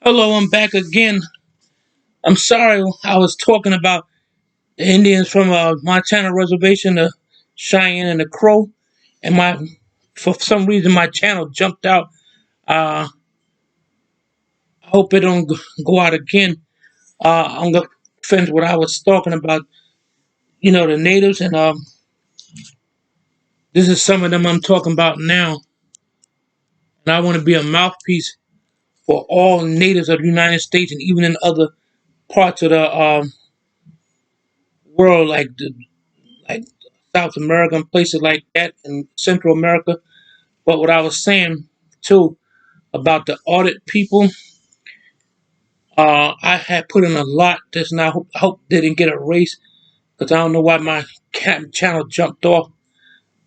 Hello, I'm back again. I'm sorry I was talking about the Indians from Montana Reservation, the Cheyenne and the Crow, and my for some reason my channel jumped out. I hope it don't go out again. I'm gonna finish what I was talking about. The natives, and this is some of them I'm talking about now. And I want to be a mouthpiece for all natives of the United States and even in other parts of the world, like South America and places like that, and Central America. But what I was saying too about the audit people, I had put in a lot just now. I hope didn't get erased because I don't know why my channel jumped off.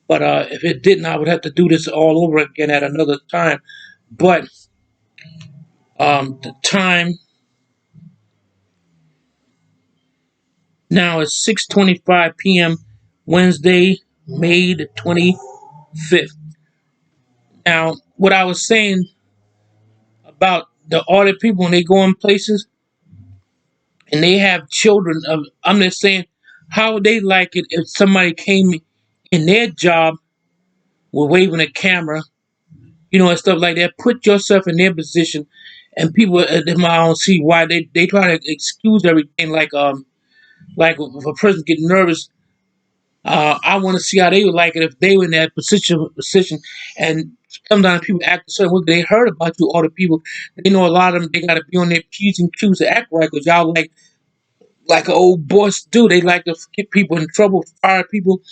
But if it didn't, I would have to do this all over again at another time. But the time now is 6:25 p.m. Wednesday, May the 25th. Now, what I was saying about the audit people when they go in places and they have children. I'm just saying, how would they like it if somebody came in their job with waving a camera, and stuff like that? Put yourself in their position, and people at them, I don't see why they try to excuse everything. Like if a person get nervous, I want to see how they would like it if they were in that position. And sometimes people act a certain way. They heard about you, all the people. They know a lot of them. They got to be on their p's and q's to act right because y'all like an old boss do. They like to get people in trouble, fire people,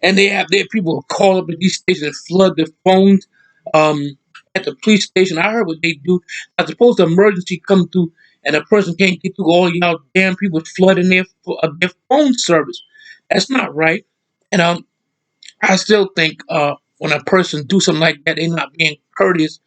and they have their people call up at these stations and flood the phones. Um, at the police station, I heard what they do. I suppose the emergency come through and a person can't get through. All y'all damn people flooding their phone service. That's not right. And I still think when a person do something like that, they're not being courteous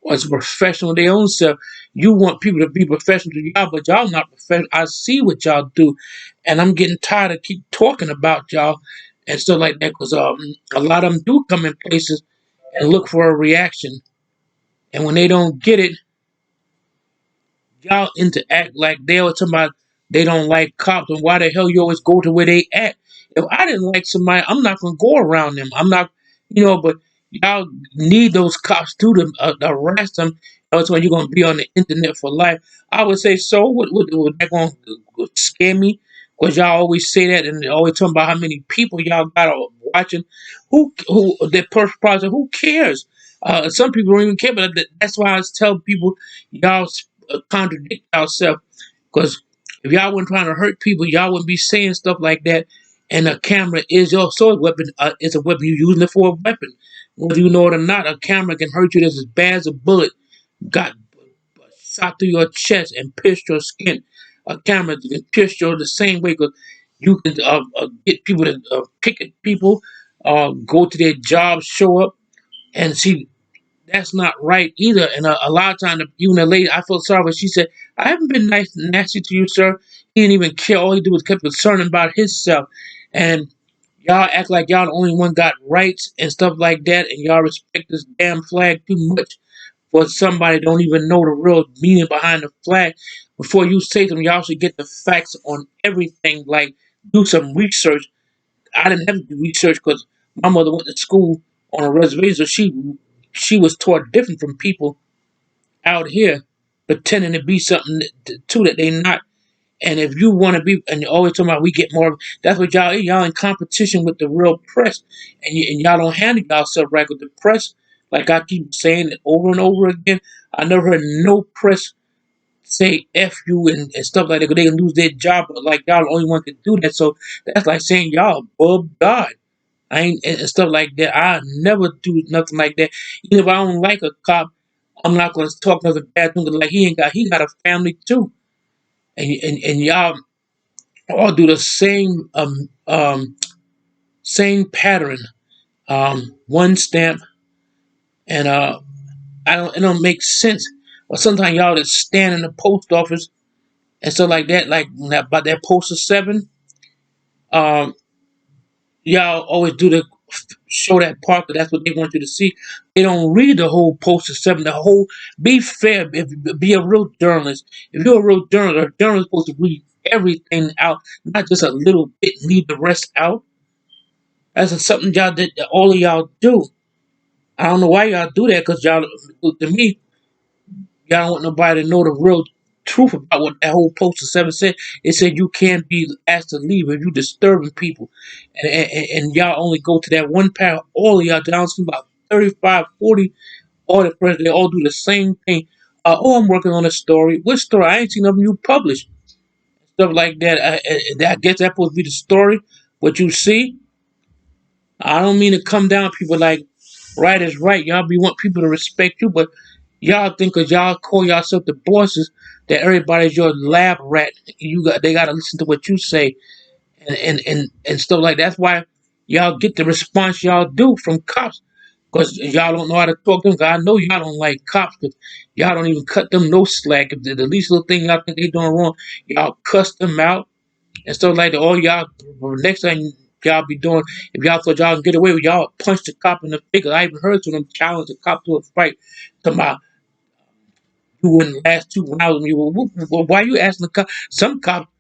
or as professional their own self. You want people to be professional to y'all, but y'all not professional. I see what y'all do, and I'm getting tired of keep talking about y'all and stuff like that because a lot of them do come in places and look for a reaction, and when they don't get it, y'all interact like they always talking about they don't like cops and why the hell you always go to where they at. If I didn't like somebody, I'm not gonna go around them. I'm not, but y'all need those cops too to arrest them. That's when you're gonna be on the internet for life. I would say so. Would that gonna scare me? Because y'all always say that and always talking about how many people y'all got watching. Who the first project? Who cares? Some people don't even care, but that's why I tell people y'all contradict ourselves. Because if y'all weren't trying to hurt people, y'all wouldn't be saying stuff like that. And a camera is your sword weapon. It's a weapon. You're using it for a weapon. Whether you know it or not, a camera can hurt you just as bad as a bullet got shot through your chest and pierced your skin. A camera can pierce you the same way because you can get people to picket people, go to their jobs, show up, and see that's not right either. And a lot of times, even the lady, I felt sorry when she said, "I haven't been nasty to you, sir." He didn't even care. All he did was kept concerned about himself. And y'all act like y'all the only one got rights and stuff like that, and y'all respect this damn flag too much for somebody that don't even know the real meaning behind the flag. Before you say something, y'all should get the facts on everything. Like do some research. I didn't have to do research because my mother went to school on a reservation. So she was taught different from people out here pretending to be something too that they not. And if you want to be, and you're always talking about we get more, that's what y'all is. Y'all in competition with the real press, and y'all don't handle yourself right with the press. Like I keep saying it over and over again. I never heard no press say F you and stuff like that because they can lose their job. But like y'all the only one can do that. So that's like saying y'all above God. I ain't and stuff like that. I never do nothing like that. Even if I don't like a cop, I'm not gonna talk nothing bad to him. 'Cause like he got a family too, and y'all all do the same pattern. One stamp, and I don't it don't make sense. Or sometimes y'all just stand in the post office and stuff like that, like about that postal 7. Um, y'all always do the show that part because that's what they want you to see. They don't read the whole poster seven. The whole be fair. Be a real journalist. If you're a real journalist, a journalist is supposed to read everything out, not just a little bit, leave the rest out. That's something y'all that all of y'all do. I don't know why y'all do that because y'all, to me, y'all don't want nobody to know the real truth about what that whole poster seven said. It said you can't be asked to leave if you disturbing people, and y'all only go to that one pair. All of y'all down to about 35, 40. All the presidents, they all do the same thing. Oh, I'm working on a story. What story? I ain't seen nothing you published. Stuff like that. I guess that's supposed to be the story. What you see. I don't mean to come down people like right is right. Y'all be want people to respect you, but y'all think cause y'all call yourself the bosses that everybody's your lab rat. They gotta listen to what you say and stuff like that. That's why y'all get the response y'all do from cops. Cause y'all don't know how to talk to them. 'Cause I know y'all don't like cops because y'all don't even cut them no slack. If the least little thing y'all think they doing wrong, y'all cuss them out and stuff like that. All y'all next thing y'all be doing, if y'all thought y'all can get away with, y'all punch the cop in the face. 'Cause I even heard some of them challenge the cop to a fight. Talking about you wouldn't last 2 rounds. Why you asking the cop? Some cops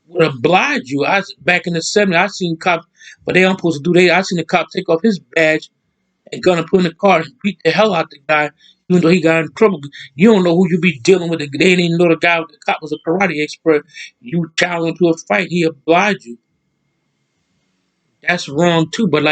would oblige you. Back in the '70s, I seen cops, but they aren't supposed to do that. I seen the cop take off his badge and gonna put in the car and beat the hell out the guy, even though he got in trouble. You don't know who you be dealing with. They didn't even know the cop was a karate expert. You challenge him to a fight, he obliged you. That's wrong too. But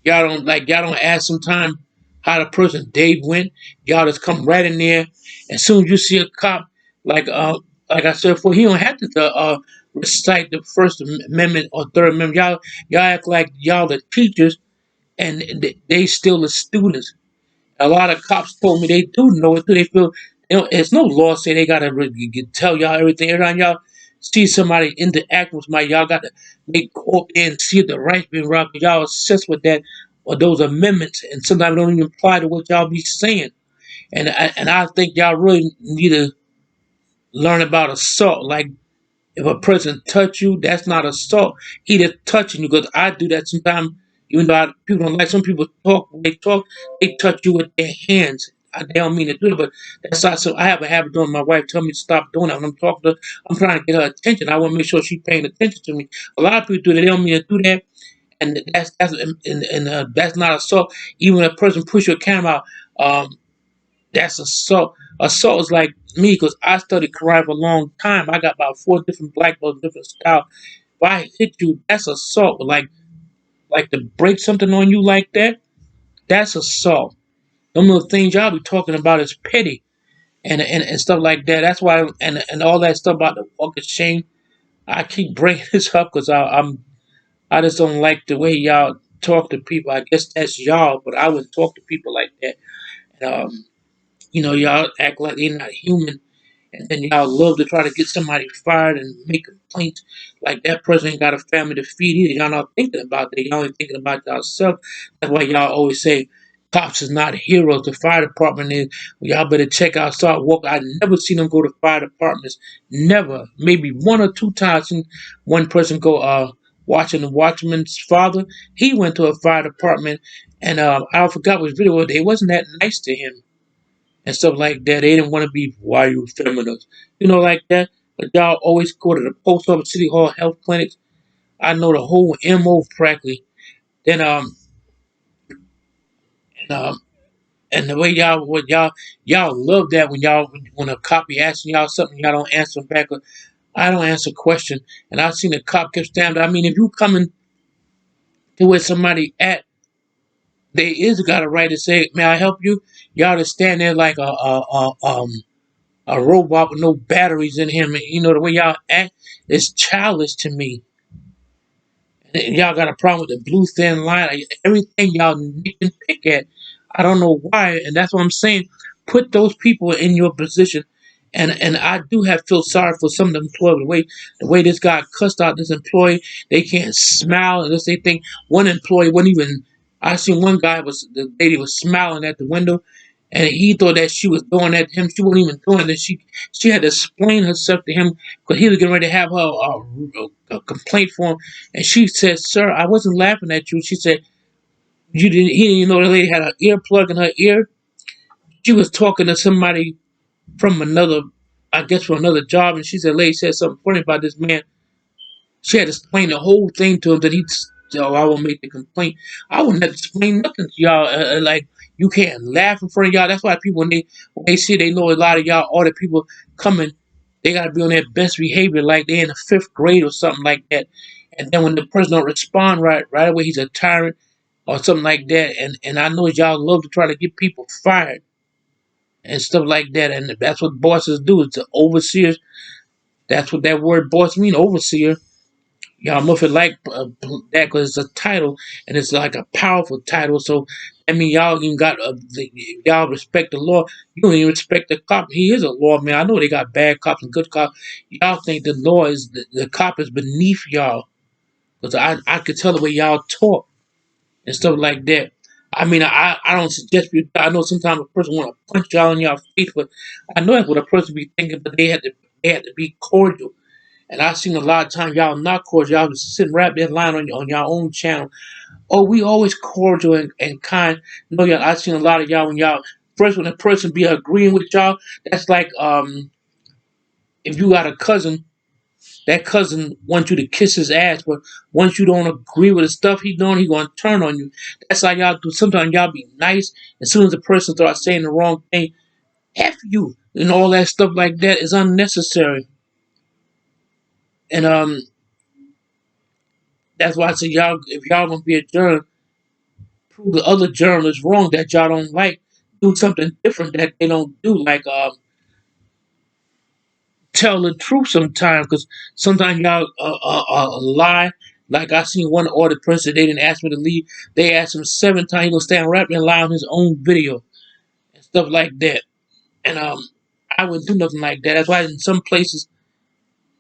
y'all don't ask sometime how the person Dave went. Y'all just come right in there. As soon as you see a cop, like uh like I said before, he don't have to recite the First Amendment or Third Amendment. Y'all act like y'all the teachers and they still the students. A lot of cops told me they do know it too. They feel it's no law say they gotta tell y'all everything. Every time y'all see somebody interact with somebody, y'all gotta make court and see if the rights been robbed. Y'all obsessed with that or those amendments, and sometimes don't even apply to what y'all be saying. And I think y'all really need to learn about assault. Like if a person touch you, that's not assault. He just touching you because I do that sometimes. Even though people don't like some people talk, when they talk, they touch you with their hands. They don't mean to do it, but that's not so. I have a habit doing. My wife tell me to stop doing that when I'm talking to her. I'm trying to get her attention. I want to make sure she's paying attention to me. A lot of people do that. They don't mean to do that, and that's not assault. Even when a person push your camera out, that's assault. Assault is like me because I studied karate for a long time. I got about 4 different black belts, different styles. If I hit you, that's assault. But like to break something on you like that, that's assault. Them little things y'all be talking about is petty and stuff like that. That's why and all that stuff about the walk of shame. I keep bringing this up because I just don't like the way y'all talk to people. I guess that's y'all, but I wouldn't talk to people like that. And, y'all act like they're not human and then y'all love to try to get somebody fired and make complaints like that person ain't got a family to feed either. Y'all not thinking about that. Y'all ain't thinking about yourself. That's why y'all always say cops is not heroes. The fire department is. Y'all better check out Start Walk. I never seen them go to fire departments. Never. Maybe 1 or 2 times. Seen one person go watching the watchman's father. He went to a fire department and I forgot which video. They wasn't that nice to him and stuff like that. They didn't want to be why you feminists, like that. But y'all always go to the post office, city hall, health clinics. I know the whole MO practically. Then and and the way y'all love that when a cop be asking y'all something y'all don't answer back. I don't answer question, and I've seen a cop kept standing. I mean, if you coming to where somebody at, they is got a right to say, "May I help you?" Y'all just stand there like a robot with no batteries in him. The way y'all act is childish to me. Y'all got a problem with the blue thin line. Everything y'all nip and pick at. I don't know why, and that's what I'm saying. Put those people in your position, and I do have feel sorry for some of the employees. The way this guy cussed out this employee, they can't smile unless they think one employee wouldn't even. I seen one guy the lady was smiling at the window, and he thought that she was doing that to him. She wasn't even doing it. She had to explain herself to him because he was getting ready to have her a complaint for him. And she said, "Sir, I wasn't laughing at you." She said, "You didn't." He didn't even know the lady had an earplug in her ear. She was talking to somebody from another, I guess, from another job, and she said, "Lady said something funny about this man." She had to explain the whole thing to him that I will make the complaint. I wouldn't have to explain nothing to y'all. Like, you can't laugh in front of y'all. That's why people, when they see they know a lot of y'all, all the people coming, they got to be on their best behavior, like they in the fifth grade or something like that. And then when the person don't respond right away, he's a tyrant or something like that. And I know y'all love to try to get people fired and stuff like that. And that's what bosses do. It's the overseers. That's what that word boss mean, overseer. Y'all must like that because it's a title and it's like a powerful title. So I mean, y'all even got y'all respect the law. You don't even respect the cop. He is a lawman. I know they got bad cops and good cops. Y'all think the law is the cop is beneath y'all because I could tell the way y'all talk and stuff like that. I mean, I don't suggest you. I know sometimes a person want to punch y'all in your face, but I know that's what a person be thinking. But they had to be cordial. And I've seen a lot of times y'all not cordial. Y'all just sitting right there lying on your own channel. Oh, we always cordial and kind. No, y'all, I've seen a lot of y'all first when a person be agreeing with y'all, that's like if you got a cousin, that cousin wants you to kiss his ass, but once you don't agree with the stuff he doing, he gonna turn on you. That's how y'all do. Sometimes y'all be nice. As soon as the person starts saying the wrong thing, F you and all that stuff like that is unnecessary. And that's why I say y'all, if y'all gonna be a journalist, prove the other journalists wrong that y'all don't like. Do something different that they don't do, like tell the truth sometimes. Because sometimes y'all lie. Like I seen one order person, they didn't ask me to leave. They asked him 7 times. He gonna stand right there and lie on his own video and stuff like that. And I wouldn't do nothing like that. That's why in some places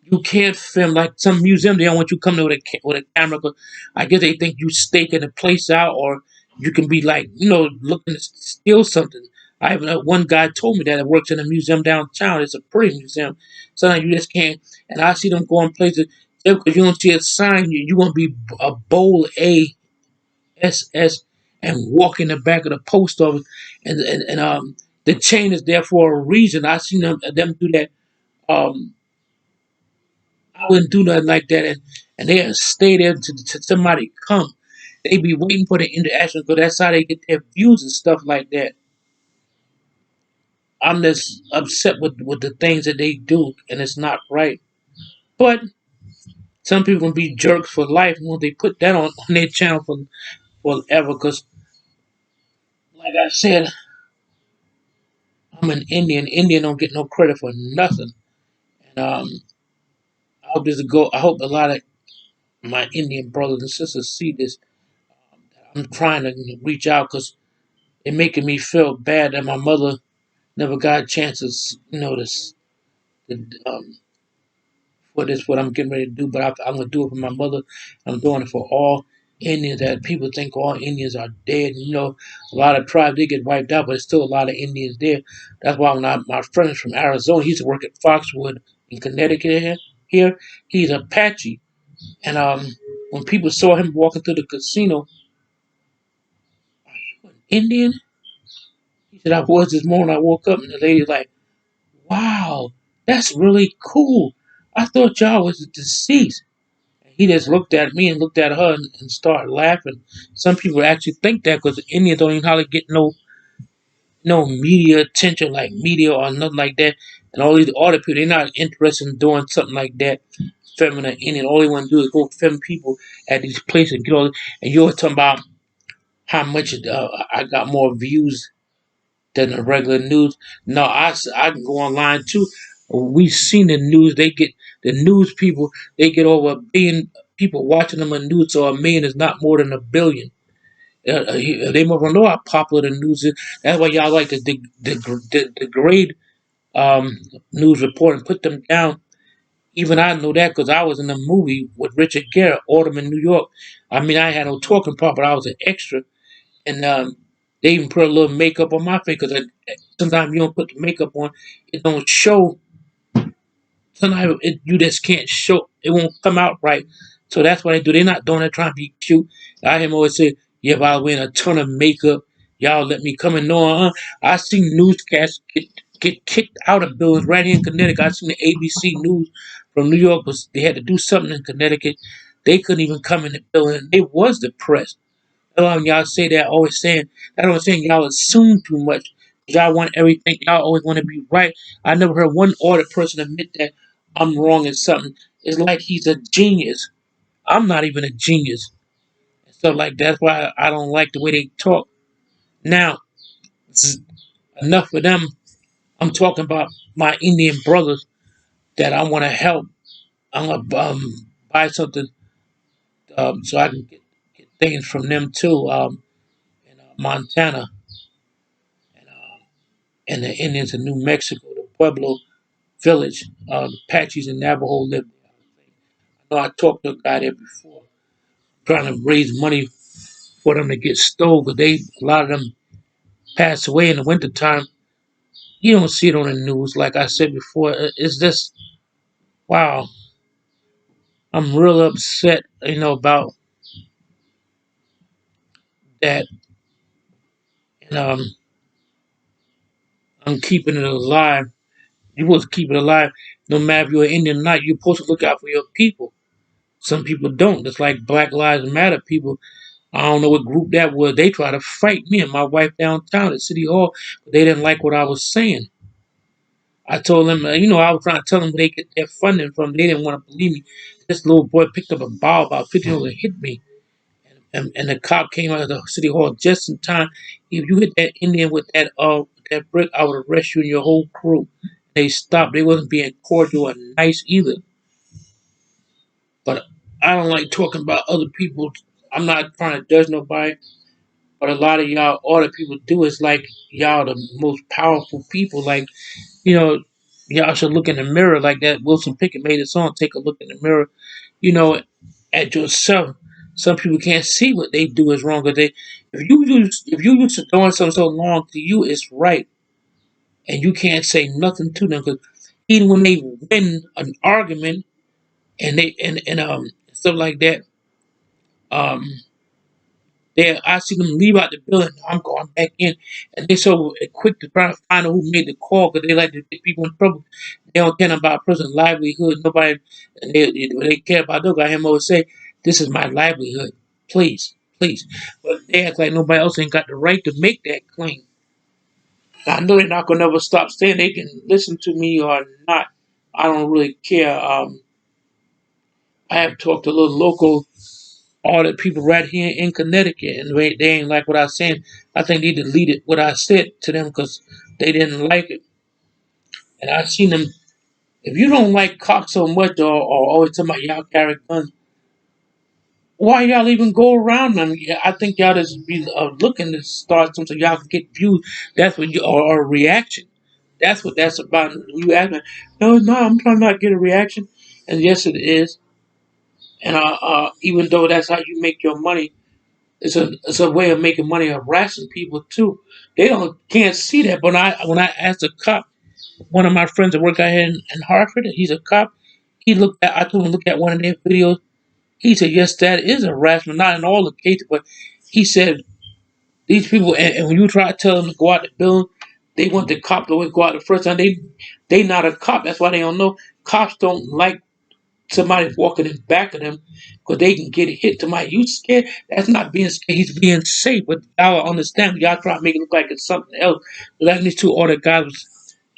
you can't film, like some museum. They don't want you coming with a camera, but I guess they think you staking the place out, or you can be like, looking to steal something. I even one guy told me that it works in a museum downtown. It's a pretty museum. Sometimes you just can't. And I see them going places just because you don't see a sign. You're gonna be a bold ASS and walk in the back of the post office, and the chain is there for a reason. I seen them do that. Um, I wouldn't do nothing like that, and they stay there to somebody come. They be waiting for the interaction because that's how they get their views and stuff like that. I'm just upset with the things that they do, and it's not right. But some people can be jerks for life when they put that on their channel for forever. Because, like I said, I'm an Indian. Indian don't get no credit for nothing. And I hope this go. I hope a lot of my Indian brothers and sisters see this. I'm trying to reach out because it making me feel bad that my mother never got a chance to, um, for this, what I'm getting ready to do. But I'm going to do it for my mother. I'm doing it for all Indians. That people think all Indians are dead. A lot of tribes, they get wiped out, but there's still a lot of Indians there. That's why my friends from Arizona, he used to work at Foxwood in Connecticut here. He's Apache. And when people saw him walking through the casino, "Are you an Indian?" He said, "I was this morning. I woke up and the lady like, wow, that's really cool. I thought y'all was deceased." He just looked at me and looked at her and started laughing. Some people actually think that because the Indians don't even hardly get no media attention, like media or nothing like that. And all these other people, they're not interested in doing something like that. Feminine Indian, all they want to do is go film people at these places and get all. And you're talking about how much I got more views than the regular news. No, I can go online too. We've seen the news. They get the news people. They get over a billion people watching them on news. So a million is not more than a billion. They must know how popular the news is. That's why y'all like to degrade news report and put them down. Even I know that because I was in a movie with Richard Gere, Autumn in New York. I mean, I had no talking part, but I was an extra. And They even put a little makeup on my face because sometimes you don't put the makeup on, it don't show. Sometimes you just can't show. It won't come out right. So that's what they do. They're not doing it trying to be cute. I hear them always say, "Yeah, if I wear a ton of makeup, y'all let me come in." No, I seen newscasts get kicked out of buildings right here in Connecticut. I seen the ABC News from New York was they had to do something in Connecticut. They couldn't even come in the building. They was depressed. Y'all say that, always saying that. I'm saying y'all assume too much. Y'all want everything. Y'all always want to be right. I never heard one other person admit that I'm wrong in something. It's like he's a genius. I'm not even a genius. So like that's why I don't like the way they talk. Now, enough of them. I'm talking about my Indian brothers that I want to help. I'm gonna buy something so I can get things from them too. In Montana and the Indians in New Mexico, the Pueblo village, the Apaches and Navajo live there. I know I talked to a guy there before, trying to raise money for them to get stove, but a lot of them pass away in the wintertime. You don't see it on the news, like I said before. It's just wow. I'm real upset, about that, and I'm keeping it alive. You supposed to keep it alive, no matter if you're an Indian or not. You're supposed to look out for your people. Some people don't. It's like Black Lives Matter people. I don't know what group that was. They tried to fight me and my wife downtown at City Hall, but they didn't like what I was saying. I told them, I was trying to tell them where they get their funding from. They didn't want to believe me. This little boy picked up a ball about 50 years and hit me. And the cop came out of the City Hall just in time. If you hit that Indian with that brick, I would arrest you and your whole crew. They stopped. They wasn't being cordial or nice either. But I don't like talking about other people. I'm not trying to judge nobody. But a lot of y'all, all the people do is like y'all the most powerful people. Like, you know, y'all should look in the mirror like that. Wilson Pickett made a song, Take a Look in the Mirror, you know, at yourself. Some people can't see what they do is wrong. But if you used to doing something so long, to you it's right. And you can't say nothing to them. Because even when they win an argument and stuff like that, um, I see them leave out the building. I'm going back in, and they're so quick to try to find out who made the call because they like to get people in trouble. They don't care about a person's livelihood. Nobody, and they care about those. I hear them always say, "This is my livelihood. Please, please." But they act like nobody else ain't got the right to make that claim. I know they're not gonna never stop saying they can listen to me or not. I don't really care. I have talked to little local all the people right here in Connecticut, and they ain't like what I was saying. I think they deleted what I said to them because they didn't like it. And I seen them. If you don't like cops so much, or always talking about y'all carry guns, why y'all even go around them? Yeah, I think y'all just be looking to start something so y'all can get views. That's what or a reaction. That's what that's about. You ask me, no, I'm trying not to get a reaction, and yes, it is. And even though that's how you make your money, it's a way of making money harassing people too. They don't can't see that. But when I asked a cop, one of my friends that work out here in Hartford, he's a cop. I told him to look at one of their videos. He said, yes, that is harassment, not in all the cases, but he said these people and when you try to tell them to go out the building, they want the cop to always go out the first time. They not a cop. That's why they don't know. Cops don't like somebody walking in back of them because they can get hit. Somebody, you scared? That's not being scared. He's being safe. But y'all understand. Y'all try to make it look like it's something else. Like these two other guys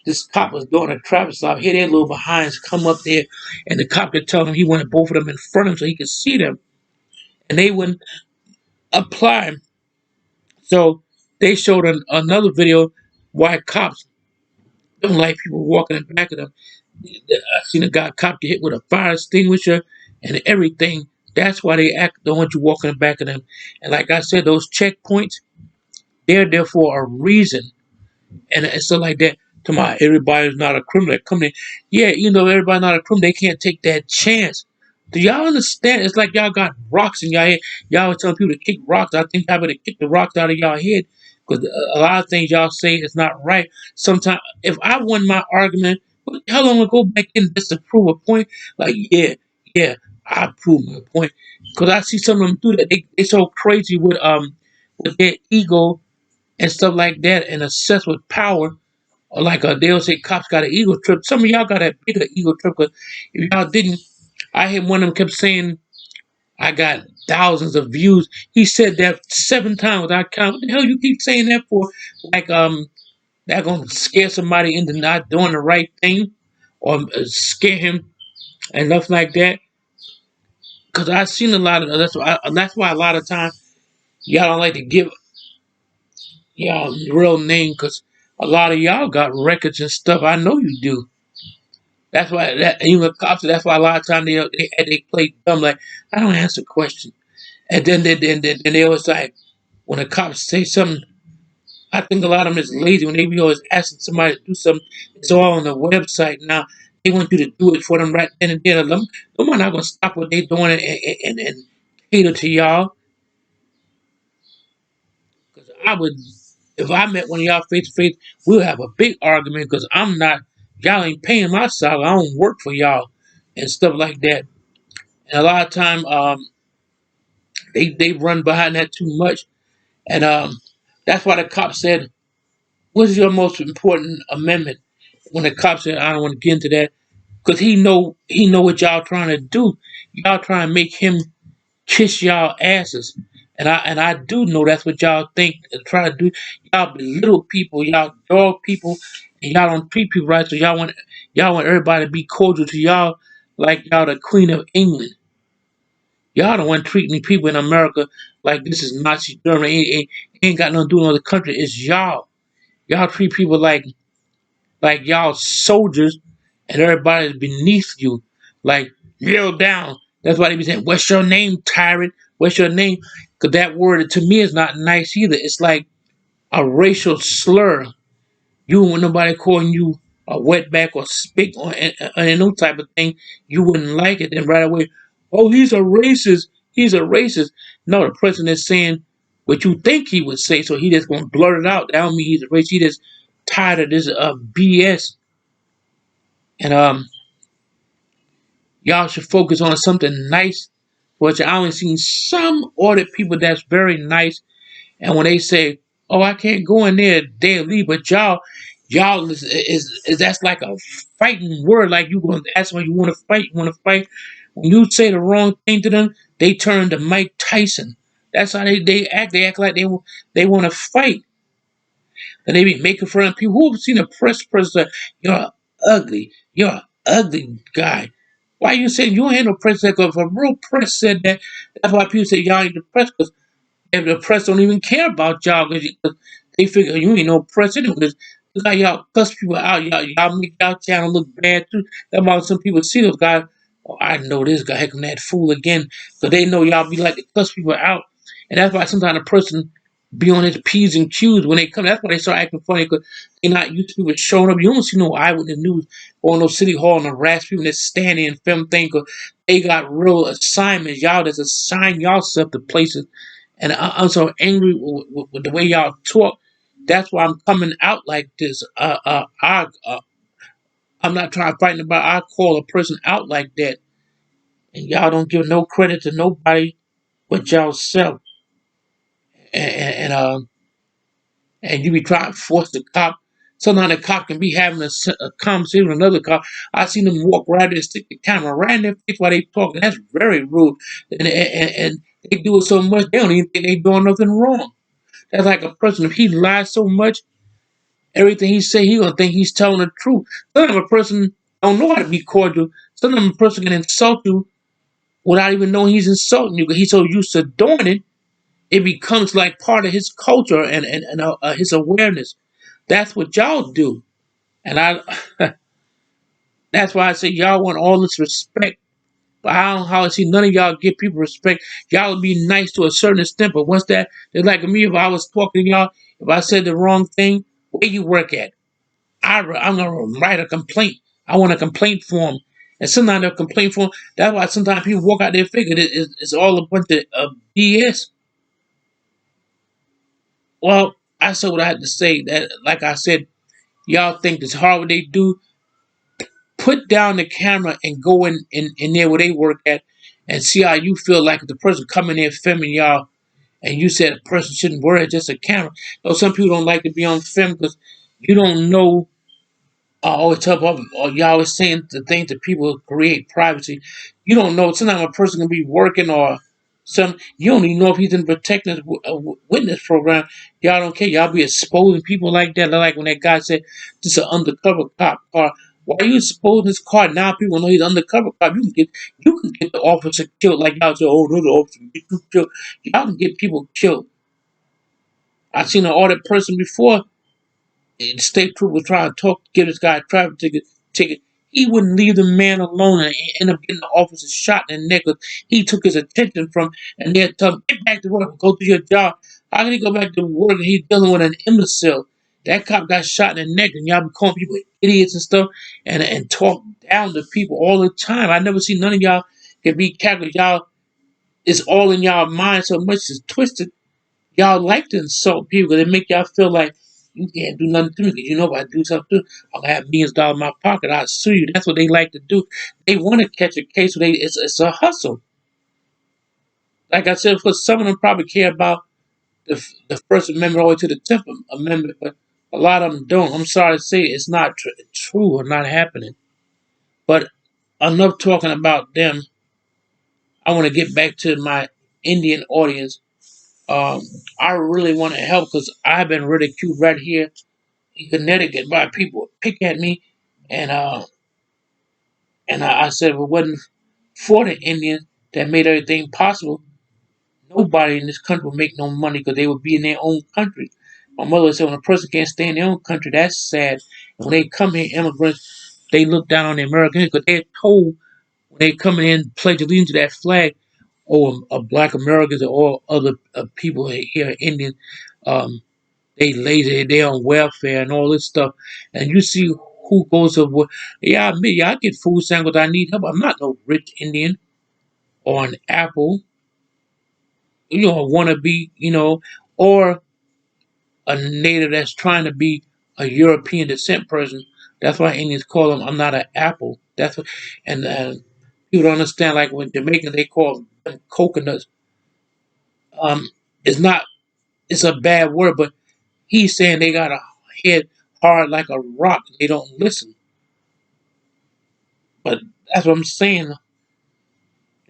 this cop was doing a traffic stop. Here their little behinds come up there, and the cop could tell them he wanted both of them in front of him so he could see them, and they wouldn't apply. So they showed another video why cops don't like people walking in back of them. I seen a guy cop get hit with a fire extinguisher and everything. That's why don't want you walking in back of them. And like I said, those checkpoints, they're there for a reason. And it's stuff like that. Tomorrow, everybody's not a criminal. They come in, yeah, everybody's not a criminal. They can't take that chance. Do y'all understand? It's like y'all got rocks in y'all head. Y'all telling people to kick rocks. I think y'all better kick the rocks out of y'all head Because a lot of things y'all say is not right. Sometimes, if I won my argument, what the hell I'm gonna go back in just to prove a point? Like, yeah, yeah, I prove my point. Because I see some of them do that. They so crazy with their ego and stuff like that, and obsessed with power. Or like they'll say cops got an ego trip. Some of y'all got a bigger ego trip. Because if y'all didn't, I heard one of them kept saying, I got thousands of views. He said that 7 times without count. What the hell you keep saying that for? Like that gonna scare somebody into not doing the right thing, or scare him and stuff like that. Cause I've seen a lot of that's why a lot of times y'all don't like to give y'all real name. Cause a lot of y'all got records and stuff. I know you do. That's why that even cops. That's why a lot of times they play dumb. Like I don't answer questions, and then they always like when the cops say something. I think a lot of them is lazy when they be always asking somebody to do something. It's all on the website now. They want you to do it for them right then and there. Them are not gonna stop what they doing and cater to y'all. Because I would, if I met one of y'all face to face, we'll have a big argument. Because I'm not, y'all ain't paying my salary. I don't work for y'all and stuff like that. And a lot of time, they run behind that too much, and that's why the cop said, "What's your most important amendment?" When the cop said, "I don't want to get into that," because he know what y'all trying to do. Y'all trying to make him kiss y'all asses, and I do know that's what y'all think and try to do. Y'all belittle people, y'all dog people, and y'all don't treat people right. So y'all want everybody to be cordial to y'all like y'all the Queen of England. Y'all the one treating people in America like this is Nazi Germany. Ain't got nothing to do with the country. It's y'all. Y'all treat people like y'all soldiers and everybody's beneath you. Like kneel down. That's why they be saying, "What's your name, tyrant? What's your name?" Because that word to me is not nice either. It's like a racial slur. You when nobody calling you a wetback or spit or no type of thing, you wouldn't like it. Then right away, oh, he's a racist. He's a racist. No, the person is saying what you think he would say, so he just gonna blurt it out. That don't mean he's a racist. He just tired of this BS. And y'all should focus on something nice. Which I only seen some audit people that's very nice. And when they say, "Oh, I can't go in there," they leave. But y'all is that's like a fighting word. Like you going to ask when you want to fight. You want to fight. When you say the wrong thing to them, they turn to Mike Tyson. That's how they act. They act like they want to fight. And they be making fun of people. Who have seen a press person? You're ugly. You're an ugly guy. Why you saying you ain't no press? If a real press said that, that's why people say y'all ain't the press. Because if the press don't even care about y'all, because they figure you ain't no press anyway. Look how y'all cuss people out. Y'all make y'all channel look bad too. That's why some people see those guys. Oh, I know this guy. Heck, that fool again. So they know y'all be like to cuss people out. And that's why sometimes a person be on his P's and Q's when they come. That's why they start acting funny because they're not used to people showing up. You don't see no eyewitness news or no city hall and harass people that's standing and film thing because they got real assignments. Y'all just assign yourself to places. And I'm so angry with the way y'all talk. That's why I'm coming out like this. I'm not trying to fight about. I call a person out like that, and y'all don't give no credit to nobody but y'all self. And and you be trying to force the cop. Sometimes the cop can be having a conversation with another cop. I seen them walk right there and stick the camera right in their face while they talking. That's very rude. And they do it so much they don't even think they doing nothing wrong. That's like a person, if he lies so much, everything he say, he gonna think he's telling the truth. Sometimes a person don't know how to be cordial. Sometimes a person can insult you without even knowing he's insulting you because he's so used to doing it, it becomes like part of his culture and his awareness. That's what y'all do. And that's why I say y'all want all this respect. But I don't how I see none of y'all give people respect. Y'all would be nice to a certain extent, but once that, it's like me, if I was talking to y'all, if I said the wrong thing, where you work at? I'm going to write a complaint. I want a complaint form. And sometimes the complaint form, that's why sometimes people walk out there figuring it's all a bunch of BS. Well, I said what I had to say. That, like I said, y'all think it's hard what they do. Put down the camera and go in there where they work at, and see how you feel like if the person coming in filming y'all, and you said a person shouldn't wear it, just a camera. Though some people don't like to be on film because you don't know. I always tell people, or you always saying the things that people create privacy. You don't know. Sometimes a person can be working or some. You don't even know if he's in protecting witness program. Y'all don't care. Y'all be exposing people like that. Like when that guy said, "This is an undercover cop car." Why are you exposing this car? Now people know he's an undercover cop. You can get the officer killed. Like y'all say, "Oh, no, the officer get you killed." Y'all can get people killed. I seen an audit person before. And the state trooper was trying to talk, give this guy a traffic ticket. He wouldn't leave the man alone and end up getting the officer shot in the neck. 'Cause he took his attention from, and they'd tell him, get back to work, go do your job. How can he go back to work and he's dealing with an imbecile? That cop got shot in the neck, and y'all be calling people idiots and stuff, and talk down to people all the time. I never see none of y'all can be calculated. Y'all, it's all in y'all mind so much, it's twisted. Y'all like to insult people because they make y'all feel like you can't do nothing to me because you know if I do something, I'm gonna have millions of dollars in my pocket. I'll sue you. That's what they like to do. They want to catch a case. So it's a hustle. Like I said, for some of them probably care about the First Amendment all the way to the Tenth Amendment, but a lot of them don't. I'm sorry to say it's not true or not happening. But enough talking about them. I want to get back to my Indian audience. Um, I really want to help because I've been ridiculed right here in Connecticut by people pick at me, and I said if it wasn't for the Indians that made everything possible, nobody in this country would make no money because they would be in their own country. My mother said when a person can't stay in their own country, that's sad. When they come here, immigrants, they look down on the Americans because they're told when they come in, pledge allegiance to that flag, or black Americans or all other people here, Indians. Um, they lazy, they on welfare and all this stuff. And you see who goes to work. Yeah, me, yeah, I get food stamps because I need help. I'm not no rich Indian or an apple, a wannabe, or a native that's trying to be a European descent person. That's why Indians call them, I'm not an apple. That's what, and people don't understand, like when Jamaicans, they call them coconuts. Um, it's not, it's a bad word, but he's saying they got a head hard like a rock. They don't listen. But that's what I'm saying.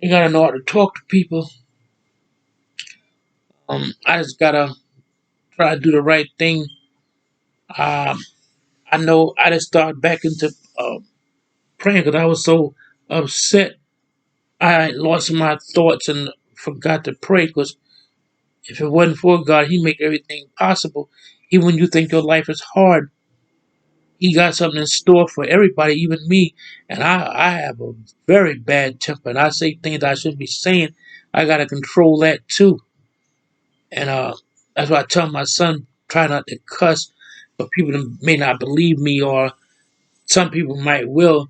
You gotta know how to talk to people. I just gotta try to do the right thing. Um, I know I just started back into praying because I was so upset. I lost my thoughts and forgot to pray because if it wasn't for God, He make everything possible. Even when you think your life is hard, He got something in store for everybody, even me. And I have a very bad temper, and I say things I shouldn't be saying. I gotta control that too. And that's why I tell my son, try not to cuss, but people may not believe me, or some people might will.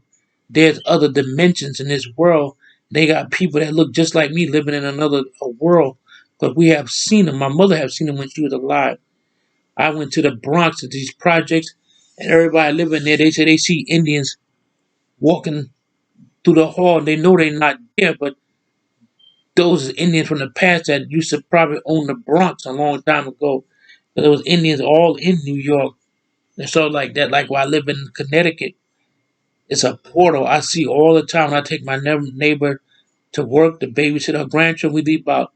There's other dimensions in this world. They got people that look just like me living in another world. But we have seen them. My mother have seen them when she was alive. I went to the Bronx to these projects, and everybody living there, they say they see Indians walking through the hall. And they know they're not there, but those Indians from the past that used to probably own the Bronx a long time ago. But there was Indians all in New York. And so like that, like where I live in Connecticut, it's a portal I see all the time. I take my neighbor to work to babysit her grandchildren. We leave about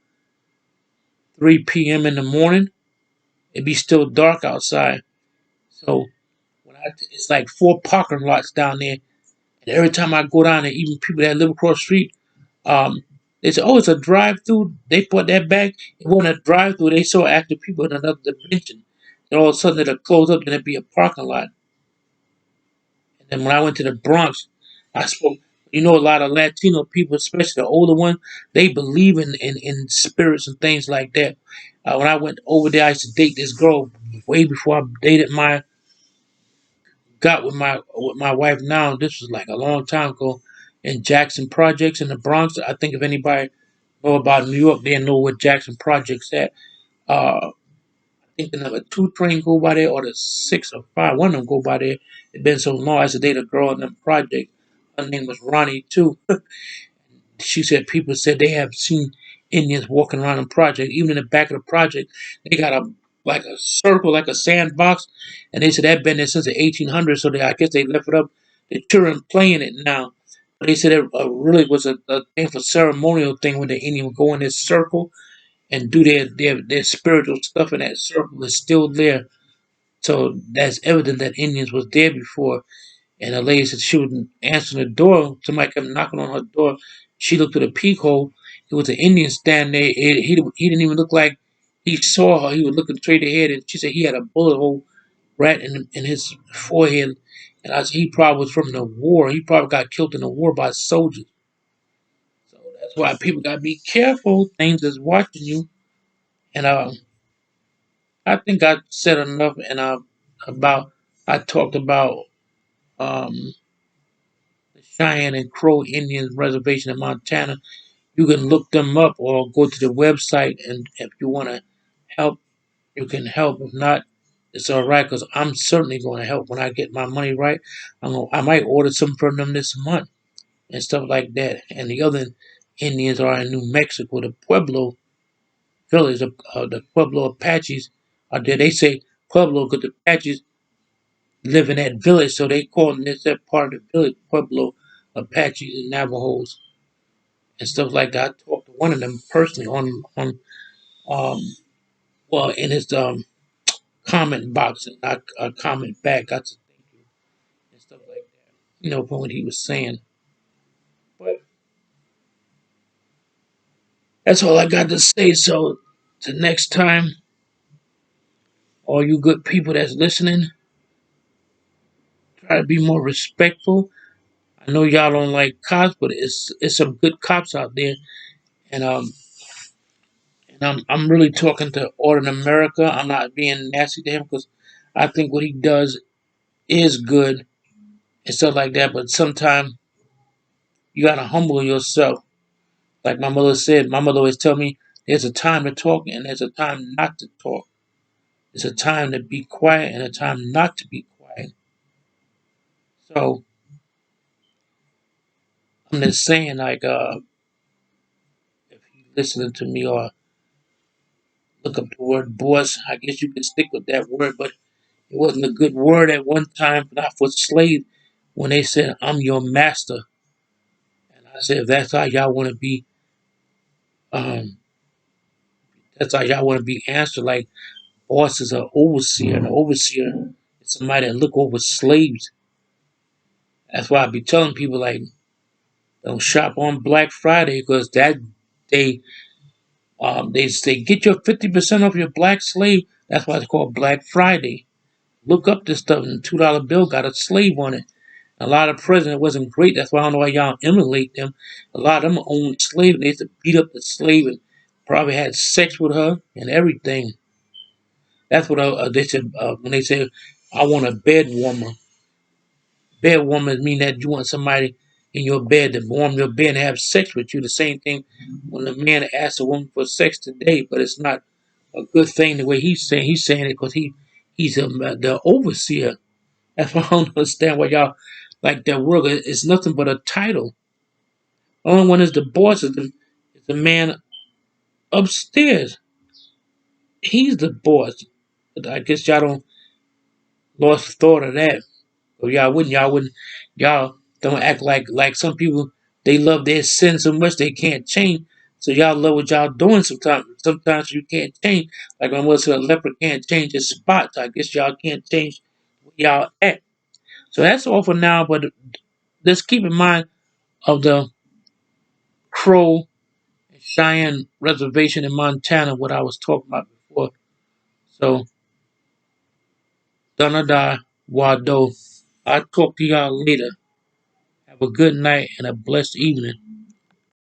3 p.m. in the morning. It be still dark outside. So it's like 4 parking lots down there. And every time I go down there, even people that live across the street, um, they say, "Oh, it's a drive-through." They put that back. It wasn't a drive-through. They saw active people in another dimension. And all of a sudden, it'll close up, and it'll be a parking lot. And then when I went to the Bronx, I spoke. A lot of Latino people, especially the older ones, they believe in spirits and things like that. When I went over there, I used to date this girl way before I dated got with my wife now. This was like a long time ago in Jackson Projects in the Bronx. I think if anybody know about New York, they know what Jackson Projects at. Uh, think the number two train go by there or the six or five. One of them go by there. It's been so long. I said they the girl in the project. Her name was Ronnie too. She said people said they have seen Indians walking around the project. Even in the back of the project, they got a like a circle, like a sandbox, and they said that been there since the 1800s. So I guess they left it up. The children playing it now. But they said it really was a thing for ceremonial thing when the Indian would go in this circle and do their spiritual stuff in that circle is still there. So that's evident that Indians was there before. And the lady said she was answering the door. Somebody kept knocking on her door. She looked through the peephole. It was an Indian standing there. He didn't even look like he saw her. He was looking straight ahead. And she said he had a bullet hole right in his forehead. And I said he probably was from the war. He probably got killed in the war by soldiers. So that's why people got to be careful. Things is watching you. And I think I said enough. And about I talked about um, the Cheyenne and Crow Indians Reservation in Montana. You can look them up or go to the website, and if you want to help, you can help. If not, it's all right because I'm certainly going to help when I get my money right. I might order some from them this month and stuff like that. And the other Indians are in New Mexico, the Pueblo village, the Pueblo Apaches are there. They say Pueblo because the Apaches live in that village, so they call this that part of the village Pueblo Apaches and Navajos and stuff like that. I talked to one of them personally on um well in his comment box, and I comment back. I said thank you and stuff like that. For what he was saying. But that's all I got to say. So the next time, all you good people that's listening, try to be more respectful. I know y'all don't like cops, but it's some good cops out there, and I'm really talking to Ordin America. I'm not being nasty to him because I think what he does is good and stuff like that. But sometimes you gotta humble yourself. Like my mother said, my mother always tell me there's a time to talk and there's a time not to talk. There's a time to be quiet and a time not to be quiet. So I'm just saying, like, if you listening to me or look up the word boss, I guess you can stick with that word, but it wasn't a good word at one time, not for slave, when they said, I'm your master. And I said, if that's how y'all want to be, um, that's how y'all want to be answered. Like, boss is an overseer. An overseer is somebody that look over slaves. That's why I be telling people, like, don't shop on Black Friday because that day, they say, get your 50% off your black slave. That's why it's called Black Friday. Look up this stuff, and the $2 bill got a slave on it. A lot of presidents wasn't great. That's why I don't know why y'all emulate them. A lot of them owned slaves. And they used to beat up the slave and probably had sex with her and everything. That's what they said when they say, I want a bed warmer. Bed warmers mean that you want somebody in your bed to warm your bed and have sex with you. The same thing when a man asks a woman for sex today, but it's not a good thing the way he's saying. He's saying it because he's the overseer. That's why I don't understand why y'all like that word. It's nothing but a title. The only one is the boss is the man upstairs. He's the boss. But I guess y'all don't lost thought of that. Or y'all don't act like some people they love their sin so much they can't change. So y'all love what y'all doing sometimes. Sometimes you can't change. Like when was a leper can't change his spots. I guess y'all can't change where y'all at. So that's all for now, but let's keep in mind of the Crow and Cheyenne Reservation in Montana, what I was talking about before. So Donada Wado. I'll talk to y'all later. Have a good night and a blessed evening.